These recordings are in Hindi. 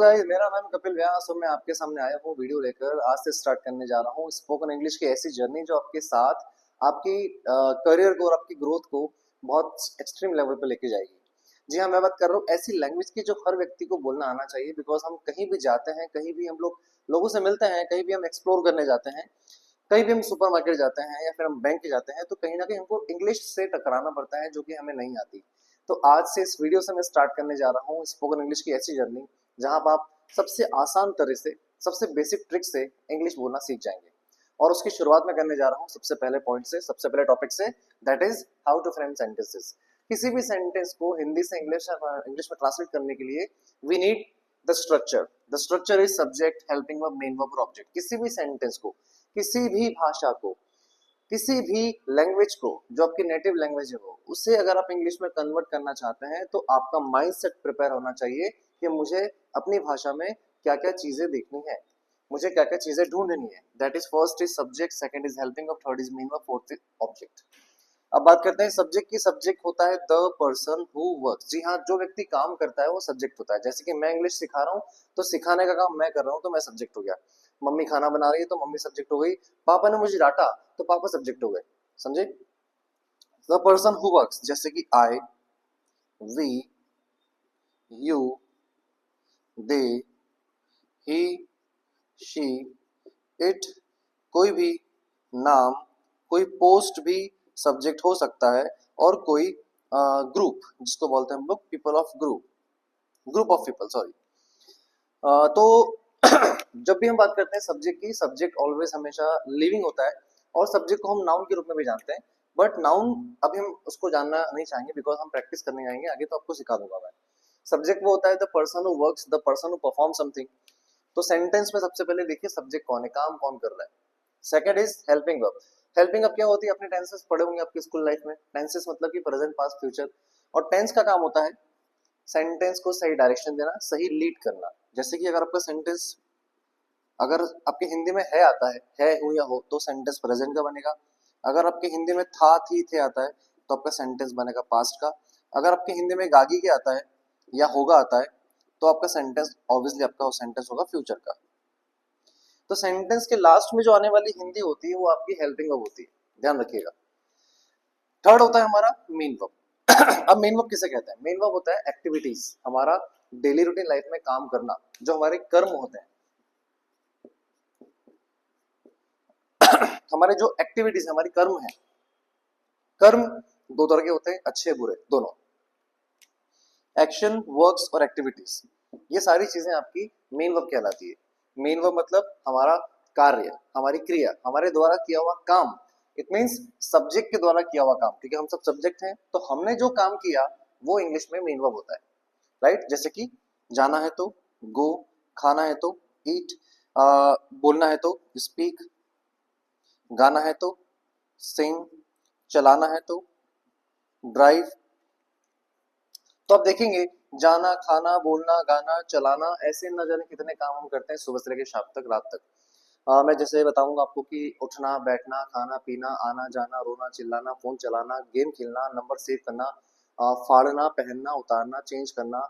गाइस, मेरा नाम कपिल व्यास और मैं आपके सामने आया हूँ वीडियो लेकर। आज से स्टार्ट करने जा रहा हूँ स्पोकन इंग्लिश की ऐसी जर्नी जो आपके साथ आपकी करियर को और आपकी ग्रोथ को बहुत एक्सट्रीम लेवल पे लेके जाएगी। जी हाँ, मैं बात कर रहा हूँ ऐसी लैंग्वेज की जो हर व्यक्ति को बोलना आना चाहिए। बिकॉज हम कहीं भी जाते हैं, कहीं भी हम लोग लोगों से मिलते हैं, कहीं भी हम एक्सप्लोर करने जाते हैं, कहीं भी हम सुपरमार्केट जाते हैं या फिर हम बैंक जाते हैं, तो कहीं ना कहीं हमको इंग्लिश से टकराना पड़ता है जो कि हमें नहीं आती। तो आज से इस वीडियो से मैं स्टार्ट करने जा रहा हूँ स्पोकन इंग्लिश की ऐसी जर्नी जहां पर आप सबसे आसान तरह से, सबसे बेसिक ट्रिक से इंग्लिश बोलना सीख जाएंगे। और उसकी शुरुआत में करने जा रहा हूँ सबसे पहले पॉइंट से, सबसे पहले टॉपिक से, that is how to frame sentences. किसी भी सेंटेंस को हिंदी से इंग्लिश में ट्रांसलेट करने के लिए we need the structure. The structure is subject, helping verb, main verb और ऑब्जेक्ट। किसी भी सेंटेंस को, किसी भी भाषा को, किसी भी लैंग्वेज को जो आपकी नेटिव लैंग्वेज है वो, उसे अगर आप इंग्लिश में कन्वर्ट करना चाहते हैं तो आपका माइंडसेट प्रिपेयर होना चाहिए कि मुझे अपनी भाषा में क्या क्या चीजें देखनी है, मुझे क्या क्या चीजें ढूंढनी है। That is first is subject, second is helping, और थर्ड इज मीन, और फोर्थ इज ऑब्जेक्ट। अब बात करते हैं सब्जेक्ट की। सब्जेक्ट होता है द पर्सन हु वर्क्स। जी हाँ, जो व्यक्ति काम करता है वो सब्जेक्ट होता है। जैसे कि मैं इंग्लिश सिखा रहा हूँ तो सिखाने का काम मैं कर रहा हूँ तो मैं सब्जेक्ट हो गया। मम्मी खाना बना रही है तो मम्मी सब्जेक्ट हो गई। पापा ने मुझे डांटा तो पापा सब्जेक्ट हो गए। समझे? द पर्सन हु वर्क्स, जैसे कि I, we, you, they, he, she, it, कोई भी नाम, कोई पोस्ट भी सब्जेक्ट हो सकता है। और कोई ग्रुप, जिसको बोलते हैं हम लोग people of group, group of people, sorry. तो जब भी हम बात करते हैं सब्जेक्ट की, सब्जेक्ट ऑलवेज हमेशा लिविंग होता है। और सब्जेक्ट को हम नाउन के रूप में भी जानते हैं, बट नाउन अभी हम उसको जानना नहीं चाहेंगे बिकॉज हम प्रैक्टिस करने जाएंगे आगे, तो आपको सिखा दूंगा मैं। सब्जेक्ट वो होता है the person who works, the person who perform something. तो सेंटेंस में सबसे पहले देखिए सब्जेक्ट कौन है, काम कौन कर रहा है। Second is helping verb. Helping verb क्या होती है? अपने टेंसेस पढ़े होंगे आपकी स्कूल लाइफ में। टेंसेस मतलब कि प्रेजेंट, पास्ट, फ्यूचर। और टेंस का काम होता है सेंटेंस को सही डायरेक्शन देना, सही लीड करना। जैसे कि अगर आपका सेंटेंस, अगर आपके हिंदी में है आता है हूं या हो, तो सेंटेंस प्रेजेंट का बनेगा। अगर आपके हिंदी में था, थी, थे आता है तो आपका सेंटेंस बनेगा पास्ट का। अगर आपके हिंदी में गागी के आता है या होगा आता है तो आपका सेंटेंस ऑब्वियसली आपका सेंटेंस होगा फ्यूचर का। तो सेंटेंस के लास्ट में जो आने वाली हिंदी होती है वो आपकी हेल्पिंग वर्ब होती है, ध्यान रखिएगा। थर्ड होता है हमारा मेन वर्ब। अब मेन वर्ब किसे कहते हैं? मेन वर्ब होता है एक्टिविटीज, हमारा डेली रूटीन लाइफ में काम करना, जो हमारे कर्म होते हैं। हमारे जो एक्टिविटीज हमारी कर्म है, कर्म दो तरह के होते हैं, अच्छे बुरे दोनों। एक्शन, वर्क्स और एक्टिविटीज, ये सारी चीजें आपकी मेन वर्ब कहलाती है। मेन वर्ब मतलब हमारा कार्य, हमारी क्रिया, हमारे द्वारा किया हुआ काम। इट मीन्स सब्जेक्ट के द्वारा किया हुआ काम, क्योंकि हम सब सब्जेक्ट हैं तो हमने जो काम किया वो इंग्लिश में मेन वर्ब होता है। राइट? जैसे कि जाना है तो गो, खाना है तो ईट, बोलना है तो स्पीक, गाना है तो सिंग, चलाना है तो ड्राइव। तो आप देखेंगे जाना, खाना, बोलना, गाना, चलाना, ऐसे न जाने कितने काम हम करते हैं सुबह से लेकर शाम तक, रात तक। मैं जैसे बताऊंगा आपको कि उठना, बैठना, खाना पीना, आना जाना, रोना चिल्लाना, फोन चलाना, गेम खेलना, नंबर सेव करना, फाड़ना, पहनना, उतारना, चेंज करना,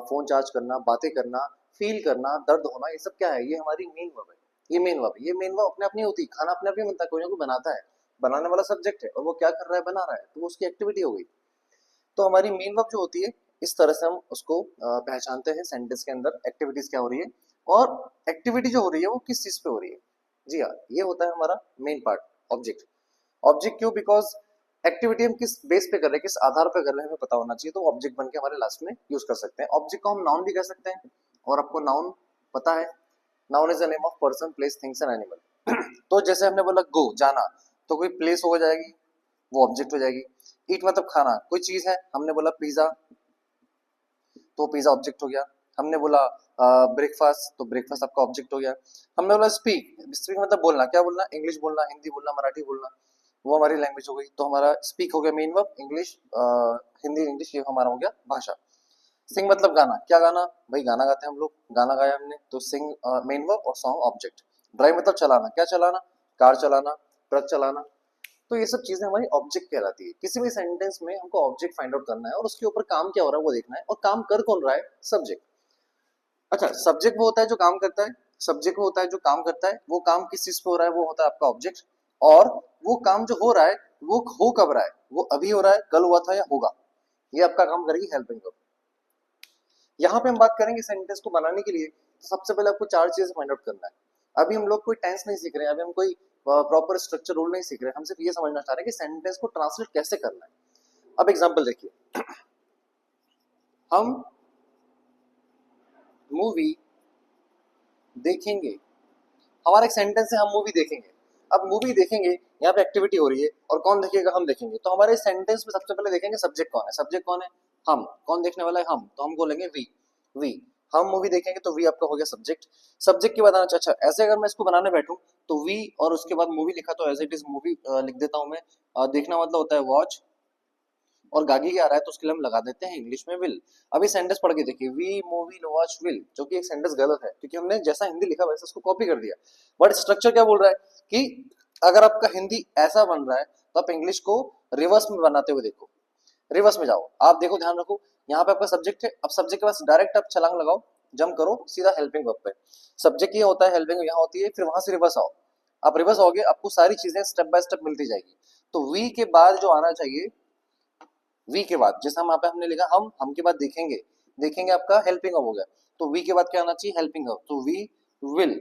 फोन चार्ज करना, बातें करना, फील करना, दर्द होना, ये सब क्या है? ये हमारी मेन वर्ब है। ये मेन वर्ब, ये मेन वर्ब अपने आप नहीं होती। खाना अपने आप नहीं बनता, कोई ना कोई बनाता है। बनाने वाला सब्जेक्ट है और वो क्या कर रहा है? बना रहा है, तो वो उसकी एक्टिविटी हो गई। तो हमारी मेन वर्ब जो होती है, इस तरह से हम उसको पहचानते हैं सेंटेंस के अंदर एक्टिविटीज क्या हो रही है। और एक्टिविटी जो हो रही है वो किस चीज पे हो रही है। जी हाँ, ये होता है हमारा मेन पार्ट, ऑब्जेक्ट। ऑब्जेक्ट क्यों? बिकॉज एक्टिविटी हम किस बेस पे कर रहे हैं, किस आधार पे कर रहे हैं, हमें पता होना चाहिए। तो ऑब्जेक्ट बन के हमारे लास्ट में यूज कर सकते हैं। ऑब्जेक्ट को हम नाउन भी कह सकते हैं, और आपको नाउन पता है, noun is the name of person, place, things and animal. तो जैसे हमने बोला गो, जाना, तो कोई प्लेस हो जाएगी, वो ऑब्जेक्ट हो जाएगी। ईट मतलब खाना, कोई चीज है, हमने बोला पिज्जा, तो पिज्जा ऑब्जेक्ट हो गया। हमने बोला ब्रेकफास्ट, तो ब्रेकफास्ट आपका ऑब्जेक्ट हो गया। हमने बोला स्पीक, स्पीक मतलब बोलना, क्या बोलना? इंग्लिश बोलना, हिंदी बोलना, मराठी बोलना, वो हमारी लैंग्वेज हो गई। तो हमारा स्पीक हो गया main verb, English, Hindi English, ये हमारा हो गया भाषा। सिंग मतलब गाना, क्या गाना? भाई गाना गाते हैं हम लोग, गाना गाया हमने, तो सिंग मेन वर्ब और सॉन्ग ऑब्जेक्ट। ड्राइव मतलब चलाना, क्या चलाना? कार चलाना, ट्रक चलाना। तो ये सब चीजें हमारी ऑब्जेक्ट कहलाती है। किसी भी सेंटेंस में हमको ऑब्जेक्ट फाइंड आउट करना है और उसके ऊपर काम क्या हो रहा है वो देखना है, और काम कर कौन रहा है? सब्जेक्ट। अच्छा, सब्जेक्ट वो होता है जो काम करता है, सब्जेक्ट वो होता है जो काम करता है, वो काम किस चीज पे हो रहा है, वो होता है आपका ऑब्जेक्ट। और वो काम जो हो रहा है वो हो कब रहा है, वो अभी हो रहा है, कल हुआ था या होगा, ये आपका काम करेगी हेल्पिंग वर्ब। यहाँ पे हम बात करेंगे सेंटेंस को बनाने के लिए, तो सबसे पहले आपको चार चीजें फाइंड आउट करना है। अभी हम लोग कोई टेंस नहीं सीख रहे हैं, अभी हम कोई प्रॉपर स्ट्रक्चर रूल नहीं सीख रहे हैं, हम सिर्फ ये समझना चाह रहे हैं कि सेंटेंस को ट्रांसलेट कैसे करना है। अब एग्जाम्पल देखिए, हम मूवी देखेंगे, हमारा एक सेंटेंस है हम मूवी देखेंगे। अब मूवी देखेंगे, यहाँ पे एक्टिविटी हो रही है, और कौन देखेगा, हम देखेंगे। तो हमारे सेंटेंस में सबसे पहले देखेंगे सब्जेक्ट कौन है, सब्जेक्ट कौन है, हम। कौन देखने वाला है, हम, तो हम बोलेंगे वी। वी, हम मूवी देखेंगे, तो वी आपका हो गया सब्जेक्ट। सब्जेक्ट के बाद आना, अच्छा ऐसे अगर मैं इसको बनाने बैठूं तो वी और उसके बाद मूवी लिखा तो एज इट इज मूवी लिख देता हूं मैं। देखना मतलब होता है वॉच, और गागी के आ रहा है तो उसके लिए हम लगा देते हैं इंग्लिश में विल। अभी सेंटेंस पढ़ के देखिए, वी मूवी वॉच विल, जो कि एक सेंटेंस गलत है क्योंकि हमने जैसा हिंदी लिखा वैसा उसको कॉपी कर दिया। बट स्ट्रक्चर क्या बोल रहा है कि अगर आपका हिंदी ऐसा बन रहा है तो आप इंग्लिश को रिवर्स में बनाते हुए देखो। रिवर्स में जाओ, आप देखो, ध्यान रखो, यहाँ पे आपका सब्जेक्ट है, अब सब्जेक्ट के पास डायरेक्ट आप छलांग लगाओ, जंप करो सीधा हेल्पिंग वर्ब पे। सब्जेक्ट ये होता है, हेल्पिंग यहाँ होती है, फिर वहां से रिवर्स आओ। आप रिवर्स आओगे, आपको सारी चीजें स्टेप बाय स्टेप मिलती जाएगी। तो वी के बाद जो आना चाहिए, वी के बाद जैसे हम यहाँ पे हमने लिखा हम के बाद देखेंगे, देखेंगे आपका हेल्पिंग वर्ब हो गया। तो वी के बाद क्या आना चाहिए, हेल्पिंग वर्ब, तो वी विल,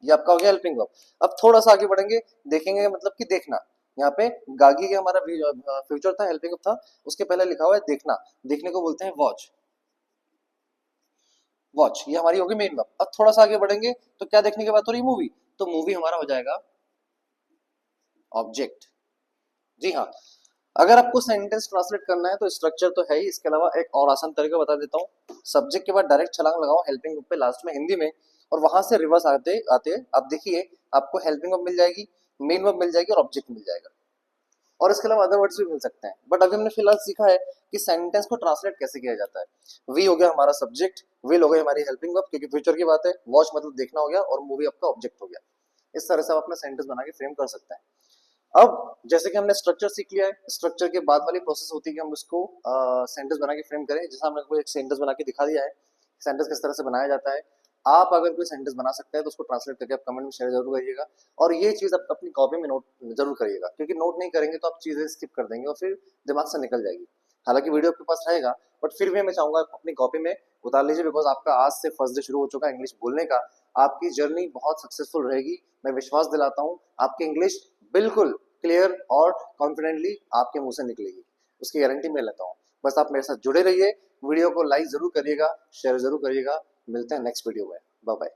ये आपका हो गया हेल्पिंग वर्ब। अब थोड़ा सा आगे बढ़ेंगे, देखेंगे मतलब कि देखना। यहाँ पे गागी के हमारा फ्यूचर था, हेल्पिंग वर्ब था, उसके पहले लिखा हुआ है देखना, देखने को बोलते हैं वॉच। वॉच ये हमारी होगी मेन वर्ब। अब थोड़ा सा आगे बढ़ेंगे तो क्या देखने की बात हो रही है, मूवी, तो मूवी हमारा हो जाएगा ऑब्जेक्ट। जी हाँ, अगर आपको सेंटेंस ट्रांसलेट करना है तो स्ट्रक्चर तो है ही, इसके अलावा एक और आसान तरीका बता देता हूँ। सब्जेक्ट के बाद डायरेक्ट छलांग लगाओ हेल्पिंग वर्ब पे लास्ट में हिंदी में, और वहां से रिवर्स आते आते आप देखिए आपको हेल्पिंग वर्ब मिल जाएगी, मेन वर्ब मिल जाएगी और ऑब्जेक्ट मिल जाएगा। और इसके अलावा अदर वर्ड्स भी मिल सकते हैं, बट अभी हमने फिलहाल सीखा है कि सेंटेंस को ट्रांसलेट कैसे किया जाता है। वी हो गया हमारा सब्जेक्ट, विल हो गई हमारी हेल्पिंग वर्ब क्योंकि फ्यूचर की बात है, वॉच मतलब देखना हो गया, और मूवी आपका ऑब्जेक्ट हो गया। इस तरह से आप अपना सेंटेंस बना के फ्रेम कर सकते हैं। अब जैसे कि हमने स्ट्रक्चर सीख लिया है, स्ट्रक्चर के बाद वाली प्रोसेस होती है कि हम उसको सेंटेंस बना के फ्रेम करें। जैसे हमने कोई एक सेंटेंस बना के दिखा दिया है, सेंटेंस किस तरह से बनाया जाता है। आप अगर कोई सेंटेंस बना सकते हैं तो उसको ट्रांसलेट करके आप कमेंट में शेयर जरूर करिएगा, और ये चीज आप अपनी कॉपी में नोट जरूर करिएगा, क्योंकि नोट नहीं करेंगे तो आप चीजें स्किप कर देंगे और फिर दिमाग से निकल जाएगी। हालांकि वीडियो आपके पास रहेगा, बट फिर भी मैं चाहूंगा आप अपनी कॉपी में उतार लीजिए, बिकॉज आपका आज से फर्स्ट डे शुरू हो चुका है इंग्लिश बोलने का। आपकी जर्नी बहुत सक्सेसफुल रहेगी, मैं विश्वास दिलाता हूँ। आपकी इंग्लिश बिल्कुल क्लियर और कॉन्फिडेंटली आपके मुंह से निकलेगी, उसकी गारंटी मैं लेता हूँ। बस आप मेरे साथ जुड़े रहिए, वीडियो को लाइक जरूर करिएगा, शेयर जरूर करिएगा। मिलते हैं नेक्स्ट वीडियो में, बाय बाय।